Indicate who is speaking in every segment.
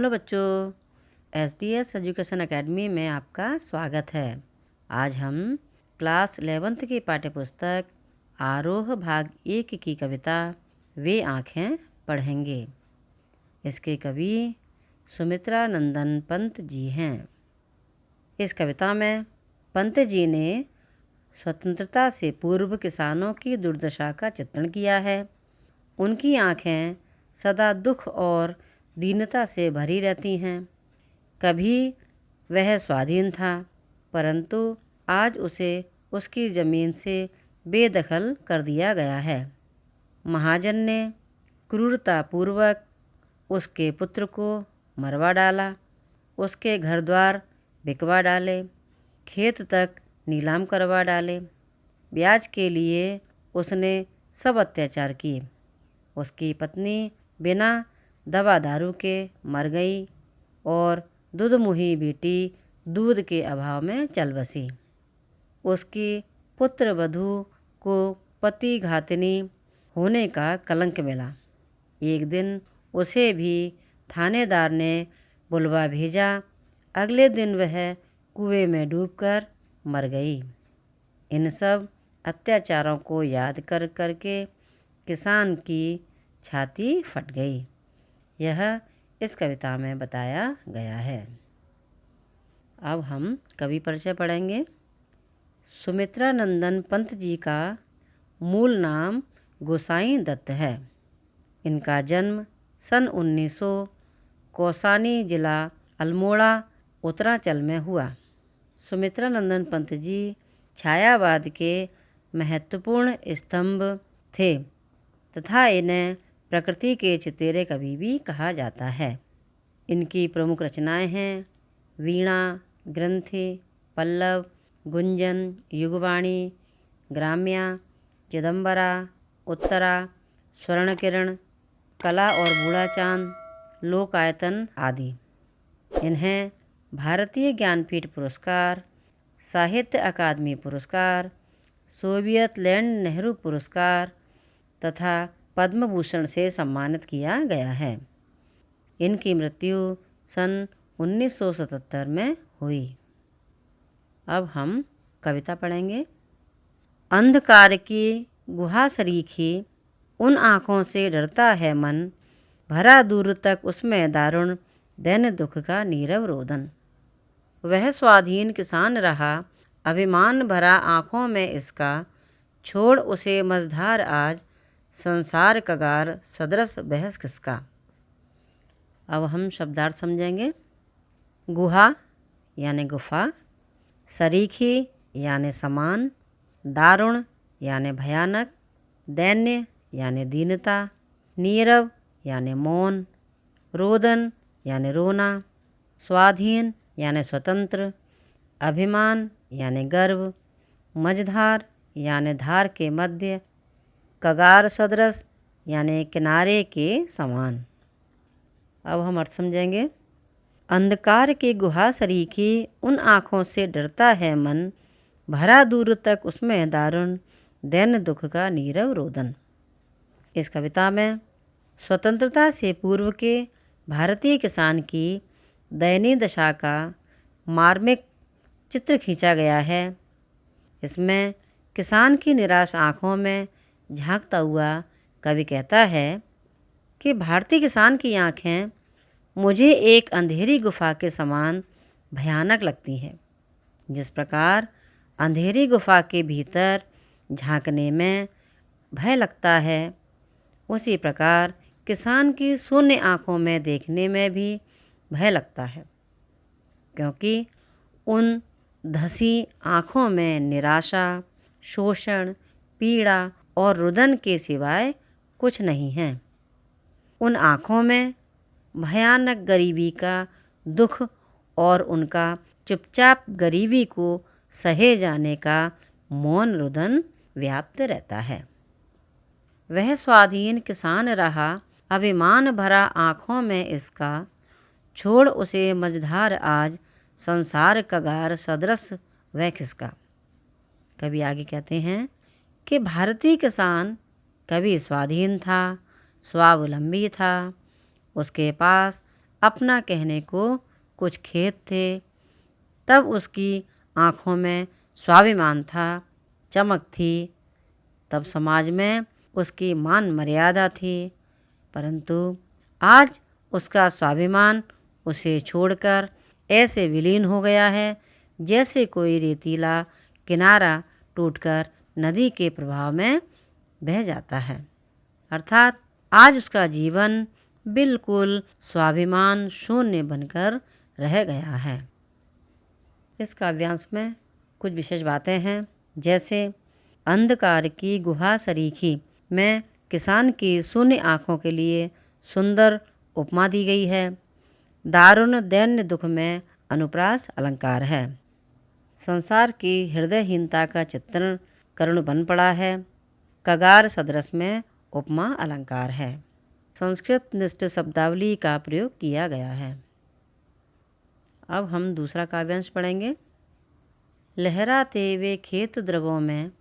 Speaker 1: Hello बच्चों, SDS education academy में आपका स्वागत है। आज हम क्लास 11th की पाठ्यपुस्तक आरोह भाग 1 की कविता वे आँखें पढ़ेंगे। इसके कवि सुमित्रा नंदन पंत जी हैं। इस कविता में पंत जी ने स्वतंत्रता से पूर्व किसानों की दुर्दशा का चित्रण किया है। उनकी आँखें सदा दुख और दीनता से भरी रहती हैं। कभी वह स्वाधीन था, परंतु आज उसे उसकी ज़मीन से बेदखल कर दिया गया है। महाजन ने क्रूरतापूर्वक उसके पुत्र को मरवा डाला, उसके घर द्वार बिकवा डाले, खेत तक नीलाम करवा डाले। ब्याज के लिए उसने सब अत्याचार किए। उसकी पत्नी बिना दवा दारू के मर गई और दुधमुही बेटी दूध के अभाव में चल बसी। उसकी पुत्र वधू को पति घातनी होने का कलंक मिला। एक दिन उसे भी थानेदार ने बुलवा भेजा। अगले दिन वह कुएं में डूबकर मर गई। इन सब अत्याचारों को याद कर करके किसान की छाती फट गई। यह इस कविता में बताया गया है। अब हम कवि परिचय पढ़ेंगे। सुमित्रा नंदन पंत जी का मूल नाम गोसाई दत्त है। इनका जन्म सन 1900 कौसानी जिला अल्मोड़ा उत्तरांचल में हुआ। सुमित्रा नंदन पंत जी छायावाद के महत्वपूर्ण स्तंभ थे तथा इन्हें प्रकृति के चितेरे कवि भी कहा जाता है। इनकी प्रमुख रचनाएं हैं वीणा, ग्रंथि, पल्लव, गुंजन, युगवाणी, ग्राम्या, चिदंबरा, उत्तरा, स्वर्णकिरण, कला और बूढ़ा चांद, लोकायतन आदि। इन्हें भारतीय ज्ञानपीठ पुरस्कार, साहित्य अकादमी पुरस्कार, सोवियत लैंड नेहरू पुरस्कार तथा पद्म भूषण से सम्मानित किया गया है। इनकी मृत्यु सन 1977 में हुई। अब हम कविता पढ़ेंगे। अंधकार की गुहा सरीखी उन आँखों से डरता है मन, भरा दूर तक उसमें दारुण दैन्य दुख का नीरव रोदन। वह स्वाधीन किसान रहा, अभिमान भरा आँखों में इसका, छोड़ उसे मझधार आज संसार कगार सदरस बहस किसका। अब हम शब्दार्थ समझेंगे। गुहा यानी गुफा, सरीखी यानी समान, दारुण यानी भयानक, दैन्य यानी दीनता, नीरव यानी मौन, रोदन यानी रोना, स्वाधीन यानी स्वतंत्र, अभिमान यानी गर्व, मझधार यानी धार के मध्य, कगार सदरस यानी किनारे के समान। अब हम अर्थ समझेंगे। अंधकार की गुहा सरीखी उन आँखों से डरता है मन, भरा दूर तक उसमें दारुण दैन्य दुख का नीरव रोदन। इस कविता में स्वतंत्रता से पूर्व के भारतीय किसान की दयनीय दशा का मार्मिक चित्र खींचा गया है। इसमें किसान की निराश आँखों में झांकता हुआ कवि कहता है कि भारतीय किसान की आँखें मुझे एक अंधेरी गुफा के समान भयानक लगती हैं। जिस प्रकार अंधेरी गुफा के भीतर झांकने में भय लगता है, उसी प्रकार किसान की शून्य आँखों में देखने में भी भय लगता है, क्योंकि उन धसी आँखों में निराशा, शोषण, पीड़ा और रुदन के सिवाय कुछ नहीं है। उन आँखों में भयानक गरीबी का दुख और उनका चुपचाप गरीबी को सहे जाने का मौन रुदन व्याप्त रहता है। वह स्वाधीन किसान रहा, अभिमान भरा आँखों में इसका, छोड़ उसे मझधार आज संसार कगार सदरस वह किसका। कवि आगे कहते हैं कि भारतीय किसान कभी स्वाधीन था, स्वावलंबी था। उसके पास अपना कहने को कुछ खेत थे। तब उसकी आँखों में स्वाभिमान था, चमक थी। तब समाज में उसकी मान मर्यादा थी। परंतु आज उसका स्वाभिमान उसे छोड़कर ऐसे विलीन हो गया है जैसे कोई रेतीला किनारा टूटकर नदी के प्रवाह में बह जाता है। अर्थात आज उसका जीवन बिल्कुल स्वाभिमान शून्य बनकर रह गया है। इस काव्यांश में कुछ विशेष बातें हैं, जैसे अंधकार की गुहा सरीखी में किसान की शून्य आँखों के लिए सुंदर उपमा दी गई है। दारुण दैन्य दुख में अनुप्रास अलंकार है। संसार की हृदयहीनता का चित्रण करुण बन पड़ा है। कगार सदृश में उपमा अलंकार है। संस्कृत निष्ठ शब्दावली का प्रयोग किया गया है। अब हम दूसरा काव्यांश पढ़ेंगे। लहराते वे खेत द्रवों में,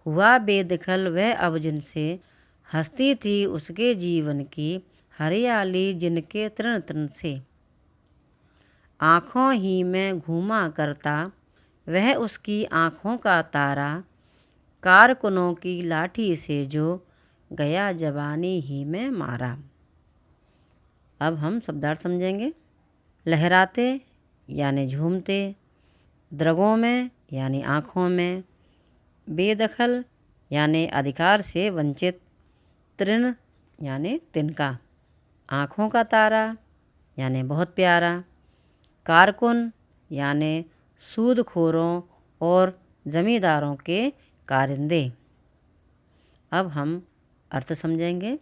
Speaker 1: हुआ बेदखल वह अब जिनसे, हंसती थी उसके जीवन की हरियाली जिनके तृण तृण से। आँखों ही में घूमा करता वह उसकी आँखों का तारा, कारकुनों की लाठी से जो गया जवानी ही में मारा। अब हम शब्दार्थ समझेंगे। लहराते यानी झूमते, द्रगों में यानी आँखों में, बेदखल यानी अधिकार से वंचित, तृण यानी तिनका, आँखों का तारा यानी बहुत प्यारा, कारकुन यानी सूदखोरों और जमींदारों के कारिंदे। अब हम अर्थ समझेंगे।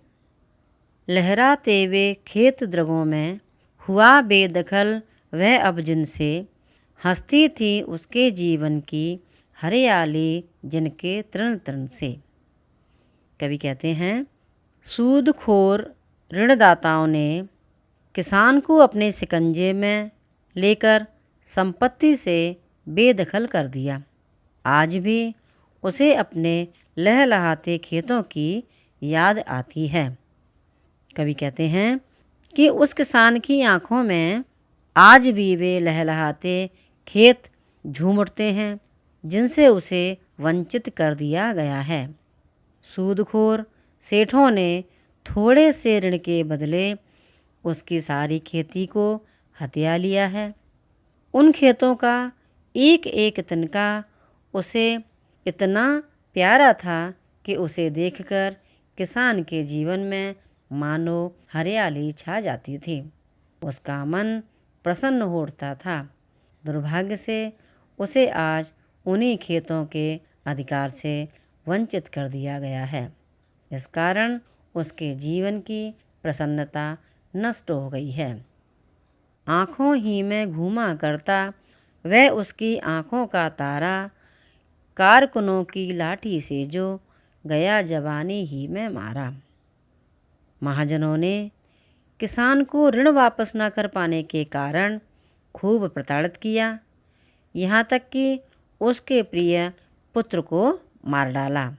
Speaker 1: लहराते वे खेत द्रगों में, हुआ बेदखल वह अब जिनसे, हंसती थी उसके जीवन की हरियाली जिनके तृण तृण से। कवि कहते हैं, सूदखोर ऋणदाताओं ने किसान को अपने शिकंजे में लेकर संपत्ति से बेदखल कर दिया। आज भी उसे अपने लहलहाते खेतों की याद आती है। कवि कहते हैं कि उस किसान की आँखों में आज भी वे लहलहाते खेत झूम उठते हैं जिनसे उसे वंचित कर दिया गया है। सूदखोर सेठों ने थोड़े से ऋण के बदले उसकी सारी खेती को हथिया लिया है। उन खेतों का एक एक तिनका उसे इतना प्यारा था कि उसे देखकर किसान के जीवन में मानो हरियाली छा जाती थी। उसका मन प्रसन्न हो उठता था। दुर्भाग्य से उसे आज उन्हीं खेतों के अधिकार से वंचित कर दिया गया है। इस कारण उसके जीवन की प्रसन्नता नष्ट हो गई है। आँखों ही में घूमा करता वह उसकी आँखों का तारा, कारकुनों की लाठी से जो गया जवानी ही में मारा। महाजनों ने किसान को ऋण वापस न कर पाने के कारण खूब प्रताड़ित किया, यहाँ तक कि उसके प्रिय पुत्र को मार डाला।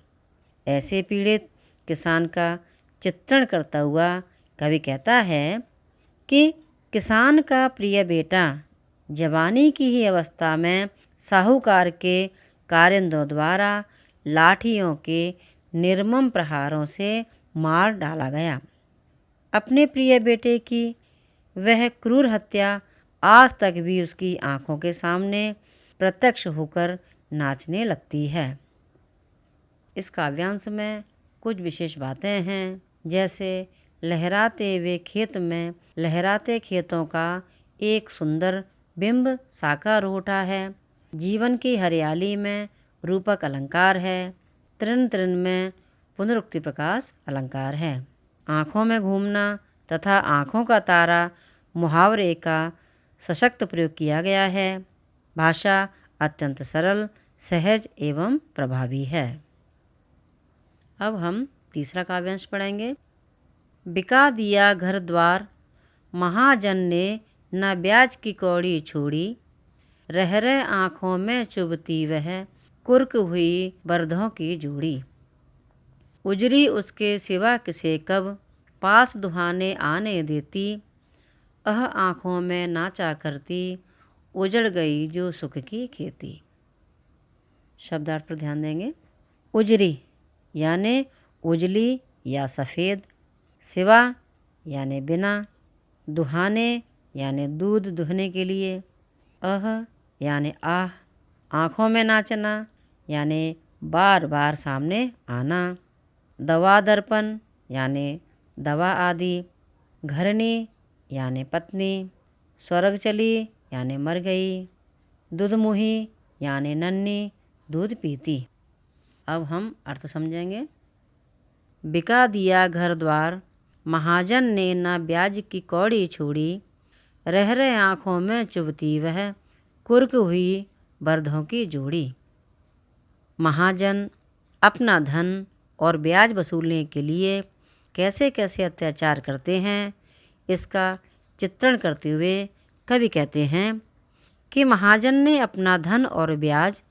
Speaker 1: ऐसे पीड़ित किसान का चित्रण करता हुआ कवि कहता है कि किसान का प्रिय बेटा जवानी की ही अवस्था में साहूकार के कारिंदों द्वारा लाठियों के निर्मम प्रहारों से मार डाला गया। अपने प्रिय बेटे की वह क्रूर हत्या आज तक भी उसकी आंखों के सामने प्रत्यक्ष होकर नाचने लगती है। इस काव्यांश में कुछ विशेष बातें हैं, जैसे लहराते वे खेत में, लहराते खेतों का एक सुंदर बिंब साकार हो उठा है। जीवन की हरियाली में रूपक अलंकार है। तृण तृण में पुनरुक्ति प्रकाश अलंकार है। आँखों में घूमना तथा आँखों का तारा मुहावरे का सशक्त प्रयोग किया गया है। भाषा अत्यंत सरल, सहज एवं प्रभावी है। अब हम तीसरा काव्यांश पढ़ेंगे। बिका दिया घर द्वार, महाजन ने न ब्याज की कौड़ी छोड़ी, रह रह आँखों में चुभती वह कुर्क हुई बरधों की जोड़ी। उजरी उसके सिवा किसे कब पास दुहाने आने देती, आँखों में नाचा करती, उजड़ गई जो सुख की खेती। शब्दार्थ पर ध्यान देंगे। उजरी यानी उजली या सफ़ेद, सिवा यानी बिना, दुहाने यानी दूध दुहने के लिए, यानी आह, आँखों में नाचना यानी बार बार सामने आना, दवा दर्पण यानी दवा आदि, घरनी यानी पत्नी, स्वर्ग चली यानी मर गई, दूधमुही यानी नन्ही दूध पीती। अब हम अर्थ समझेंगे। बिका दिया घर द्वार, महाजन ने न ब्याज की कौड़ी छोड़ी, रह रहे आँखों में चुभती वह, कुर्क हुई बरधों की जोड़ी। महाजन अपना धन और ब्याज वसूलने के लिए कैसे कैसे अत्याचार करते हैं, इसका चित्रण करते हुए कवि कहते हैं कि महाजन ने अपना धन और ब्याज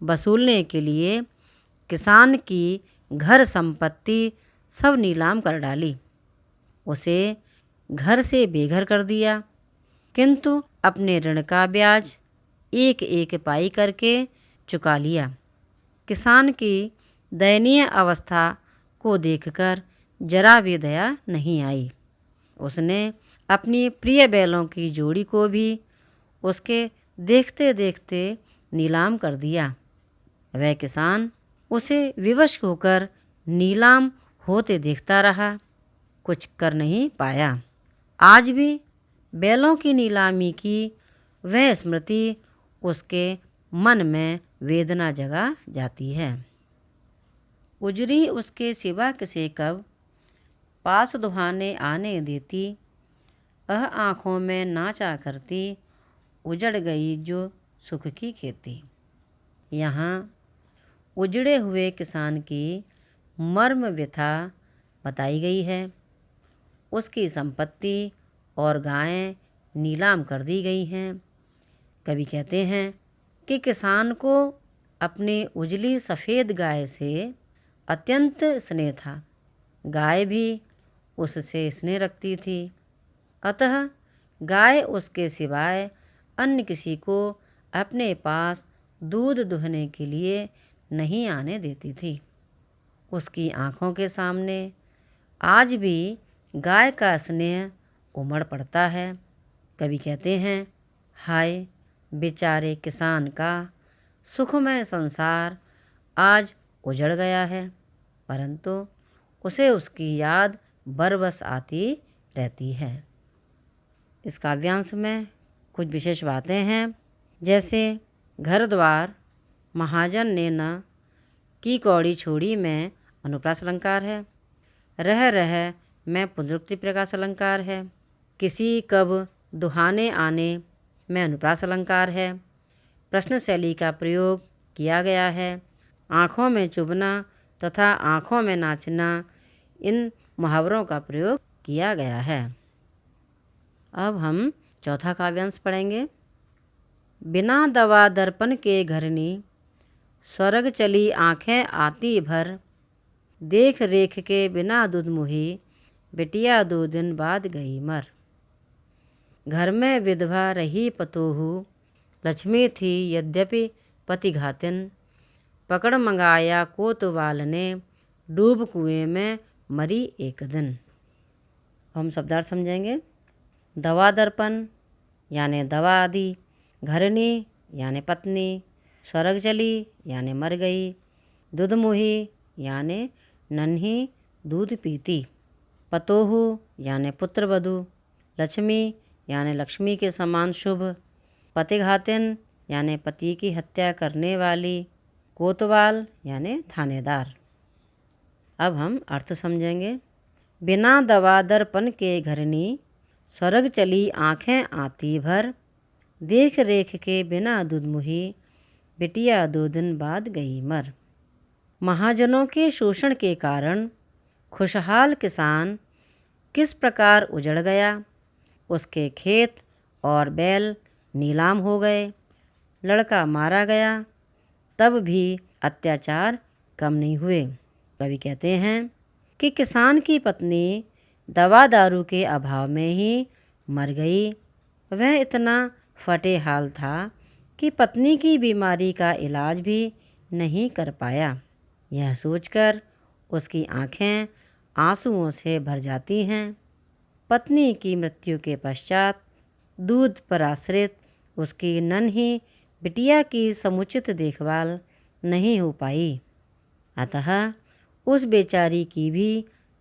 Speaker 1: वसूलने के लिए किसान की घर संपत्ति सब नीलाम कर डाली, उसे घर से बेघर कर दिया, किंतु अपने ऋण का ब्याज एक एक पाई करके चुका लिया। किसान की दयनीय अवस्था को देखकर जरा भी दया नहीं आई। उसने अपनी प्रिय बैलों की जोड़ी को भी उसके देखते देखते नीलाम कर दिया। वह किसान उसे विवश होकर नीलाम होते देखता रहा, कुछ कर नहीं पाया। आज भी बैलों की नीलामी की वह स्मृति उसके मन में वेदना जगा जाती है। उजरी उसके सिवा किसे कब पास दुहाने आने देती, आँखों में नाचा करती, उजड़ गई जो सुख की खेती। यहाँ उजड़े हुए किसान की मर्म व्यथा बताई गई है। उसकी संपत्ति और गायें नीलाम कर दी गई हैं। कवि कहते हैं कि किसान को अपनी उजली सफ़ेद गाय से अत्यंत स्नेह था। गाय भी उससे स्नेह रखती थी, अतः गाय उसके सिवाय अन्य किसी को अपने पास दूध दुहने के लिए नहीं आने देती थी। उसकी आँखों के सामने आज भी गाय का स्नेह उमड़ पड़ता है। कवि कहते हैं, हाय बेचारे किसान का सुखमय संसार आज उजड़ गया है, परंतु उसे उसकी याद बरबस आती रहती है। इस काव्यांश में कुछ विशेष बातें हैं, जैसे घर द्वार महाजन ने न की कौड़ी छोड़ी में अनुप्रास अलंकार है, रह रह में पुनरुक्ति प्रकाश अलंकार है, किसी कब दुहाने आने में अनुप्रास अलंकार है, प्रश्न शैली का प्रयोग किया गया है, आँखों में चुभना तथा आँखों में नाचना इन मुहावरों का प्रयोग किया गया है। अब हम चौथा काव्यांश पढ़ेंगे। बिना दवा दर्पण के घरनी, स्वर्ग चली आँखें आती भर, देख रेख के बिना दूध मुही, बिटिया 2 दिन बाद गई मर। घर में विधवा रही पतोहू, लक्ष्मी थी यद्यपि पति घातिन, पकड़ मंगाया कोतवाल ने, डूब कुएं में मरी एक दिन। हम शब्दार्थ समझेंगे। दवा दर्पण यानी दवा आदि, घरनी यानी पत्नी, स्वर्ग चली यानी मर गई, दूधमुही यानी नन्ही दूध पीती, पतोहू यानी पुत्रवधू, लक्ष्मी यानी लक्ष्मी के समान शुभ, पतिघातिन यानी पति की हत्या करने वाली, कोतवाल यानी थानेदार। अब हम अर्थ समझेंगे। बिना दवा दर्पण के घरनी, स्वर्ग चली आँखें आती भर, देख रेख के बिना दूध मुही, बिटिया 2 दिन बाद गई मर। महाजनों के शोषण के कारण खुशहाल किसान किस प्रकार उजड़ गया। उसके खेत और बैल नीलाम हो गए, लड़का मारा गया, तब भी अत्याचार कम नहीं हुए। कवि कहते हैं कि किसान की पत्नी दवा दारू के अभाव में ही मर गई। वह इतना फटे हाल था कि पत्नी की बीमारी का इलाज भी नहीं कर पाया। यह सोचकर उसकी आंखें आंसुओं से भर जाती हैं। पत्नी की मृत्यु के पश्चात दूध पर आश्रित उसकी नन्ही बिटिया की समुचित देखभाल नहीं हो पाई। अतः उस बेचारी की भी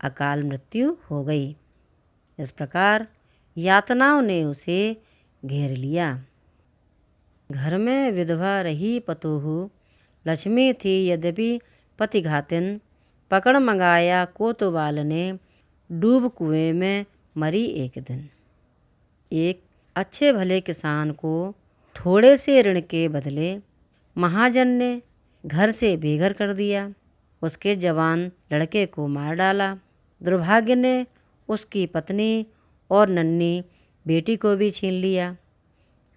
Speaker 1: अकाल मृत्यु हो गई। इस प्रकार यातनाओं ने उसे घेर लिया। घर में विधवा रही पतोहू लक्ष्मी थी, यद्यपि पतिघातिन। पकड़ मंगाया कोतवाल ने, डूब कुएं में मरी एक दिन। एक अच्छे भले किसान को थोड़े से ऋण के बदले महाजन ने घर से बेघर कर दिया। उसके जवान लड़के को मार डाला। दुर्भाग्य ने उसकी पत्नी और नन्ही बेटी को भी छीन लिया।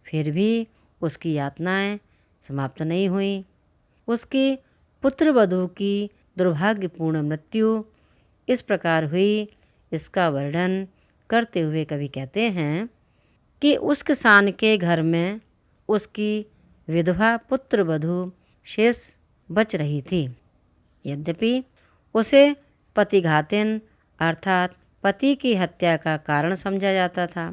Speaker 1: फिर भी उसकी यातनाएं समाप्त नहीं हुई। उसकी पुत्रवधू की दुर्भाग्यपूर्ण मृत्यु इस प्रकार हुई। इसका वर्णन करते हुए कवि कहते हैं कि उस किसान के घर में उसकी विधवा पुत्रवधू शेष बच रही थी। यद्यपि उसे पतिघातिन अर्थात पति की हत्या का कारण समझा जाता था,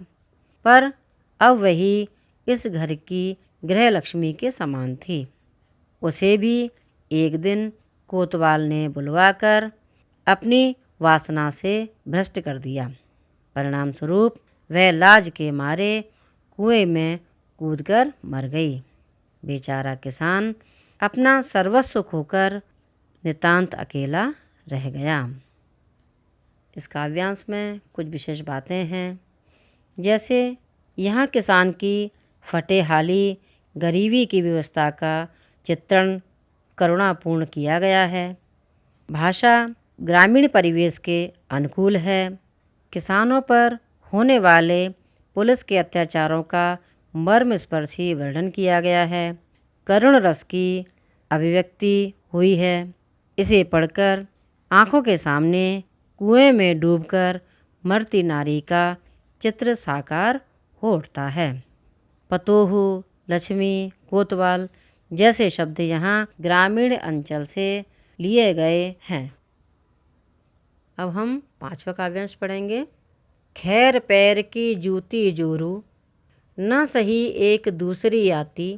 Speaker 1: पर अब वही इस घर की गृहलक्ष्मी के समान थी। उसे भी एक दिन कोतवाल ने बुलवाकर अपनी वासना से भ्रष्ट कर दिया। परिणाम स्वरूप वह लाज के मारे कुएं में कूदकर मर गई। बेचारा किसान अपना सर्वस्व खोकर नितांत अकेला रह गया। इस काव्यांश में कुछ विशेष बातें हैं, जैसे यहाँ किसान की फटेहाली गरीबी की व्यवस्था का चित्रण करुणापूर्ण किया गया है। भाषा ग्रामीण परिवेश के अनुकूल है। किसानों पर होने वाले पुलिस के अत्याचारों का मर्मस्पर्शी वर्णन किया गया है। करुण रस की अभिव्यक्ति हुई है। इसे पढ़कर आँखों के सामने कुएं में डूबकर मरती नारी का चित्र साकार हो उठता है। पतोहू, लक्ष्मी, कोतवाल जैसे शब्द यहाँ ग्रामीण अंचल से लिए गए हैं। अब हम 5वां काव्यांश पढ़ेंगे। खैर पैर की जूती जोरू, न सही एक दूसरी आती,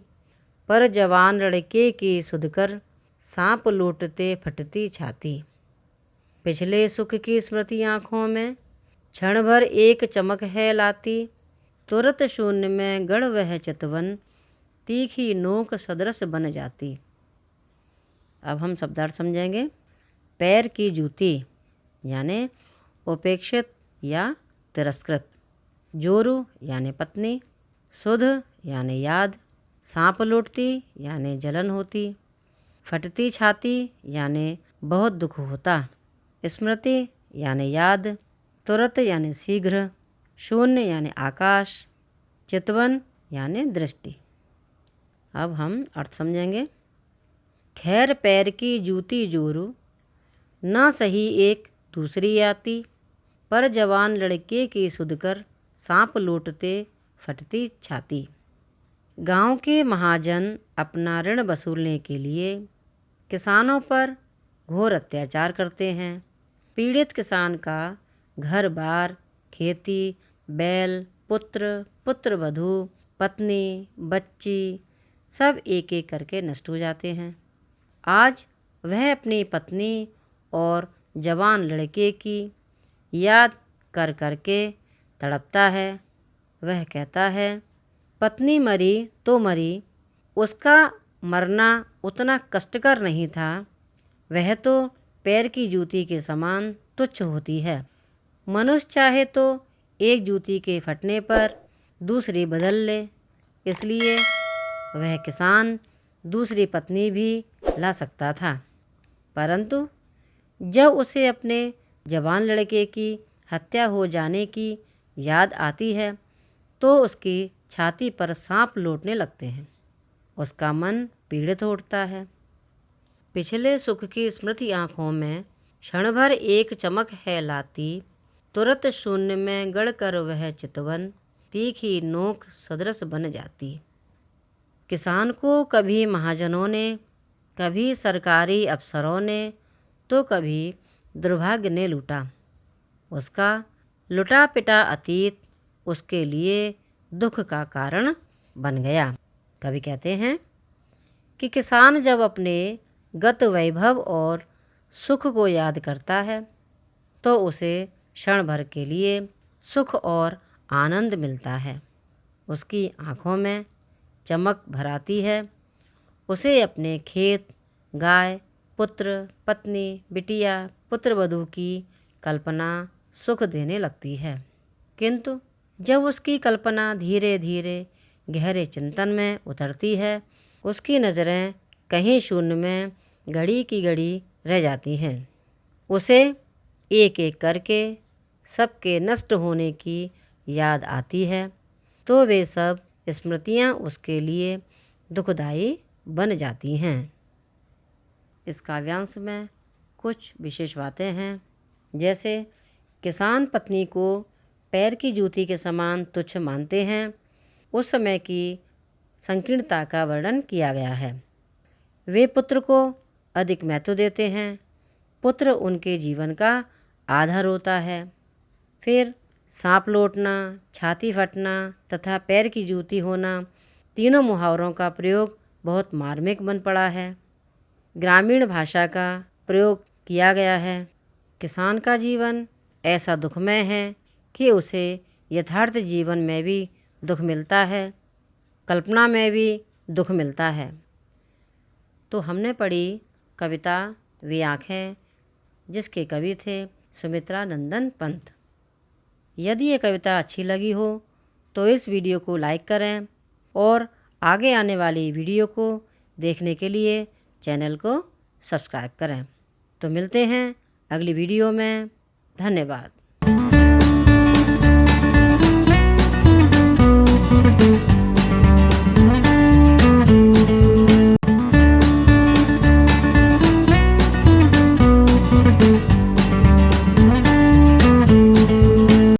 Speaker 1: पर जवान लड़के की सुधकर, सांप लूटते फटती छाती। पिछले सुख की स्मृति आँखों में, क्षण भर एक चमक है लाती, तुरत शून्य में गढ़ वह चितवन, तीखी नोक सदृश बन जाती। अब हम शब्दार्थ समझेंगे। पैर की जूती यानी उपेक्षित या तिरस्कृत, जोरू यानी पत्नी, सुध यानी याद, सांप लूटती यानी जलन होती, फटती छाती यानी बहुत दुख होता, स्मृति यानी याद, तुरत यानी शीघ्र, शून्य यानी आकाश, चितवन यानी दृष्टि। अब हम अर्थ समझेंगे। खैर पैर की जूती जोरू, न सही एक दूसरी आती, पर जवान लड़के की सुधकर, सांप लूटते फटती छाती। गांव के महाजन अपना ऋण वसूलने के लिए किसानों पर घोर अत्याचार करते हैं। पीड़ित किसान का घर बार, खेती, बैल, पुत्र, पुत्रवधू, पत्नी, बच्ची सब एक एक करके नष्ट हो जाते हैं। आज वह अपनी पत्नी और जवान लड़के की याद कर करके तड़पता है। वह कहता है, पत्नी मरी तो मरी, उसका मरना उतना कष्टकर नहीं था। वह तो पैर की जूती के समान तुच्छ होती है। मनुष्य चाहे तो एक जूती के फटने पर दूसरी बदल ले, इसलिए वह किसान दूसरी पत्नी भी ला सकता था। परंतु जब उसे अपने जवान लड़के की हत्या हो जाने की याद आती है तो उसकी छाती पर सांप लौटने लगते हैं। उसका मन पीड़ित हो उठता है। पिछले सुख की स्मृति आँखों में, क्षण भर एक चमक है लाती, तुरत शून्य में गढ़ कर वह चितवन, तीखी नोक सदृश बन जाती। किसान को कभी महाजनों ने, कभी सरकारी अफसरों ने, तो कभी दुर्भाग्य ने लूटा। उसका लुटा पिटा अतीत उसके लिए दुख का कारण बन गया। कवि कहते हैं कि किसान जब अपने गत वैभव और सुख को याद करता है तो उसे क्षण भर के लिए सुख और आनंद मिलता है। उसकी आँखों में चमक भर आती है। उसे अपने खेत, गाय, पुत्र, पत्नी, बिटिया, पुत्रवधू की कल्पना सुख देने लगती है। किंतु जब उसकी कल्पना धीरे धीरे गहरे चिंतन में उतरती है, उसकी नज़रें कहीं शून्य में घड़ी की घड़ी रह जाती हैं। उसे एक एक करके सबके नष्ट होने की याद आती है, तो वे सब स्मृतियाँ उसके लिए दुखदायी बन जाती हैं। इस काव्यांश में कुछ विशेष बातें हैं, जैसे किसान पत्नी को पैर की जूती के समान तुच्छ मानते हैं। उस समय की संकीर्णता का वर्णन किया गया है। वे पुत्र को अधिक महत्व देते हैं। पुत्र उनके जीवन का आधार होता है। फिर सांप लौटना, छाती फटना तथा पैर की जूती होना, तीनों मुहावरों का प्रयोग बहुत मार्मिक बन पड़ा है। ग्रामीण भाषा का प्रयोग किया गया है। किसान का जीवन ऐसा दुखमय है कि उसे यथार्थ जीवन में भी दुख मिलता है, कल्पना में भी दुख मिलता है। तो हमने पढ़ी कविता वे आँखें, जिसके कवि थे सुमित्रा नंदन पंत। यदि ये कविता अच्छी लगी हो तो इस वीडियो को लाइक करें और आगे आने वाली वीडियो को देखने के लिए चैनल को सब्सक्राइब करें। तो मिलते हैं अगली वीडियो में। धन्यवाद।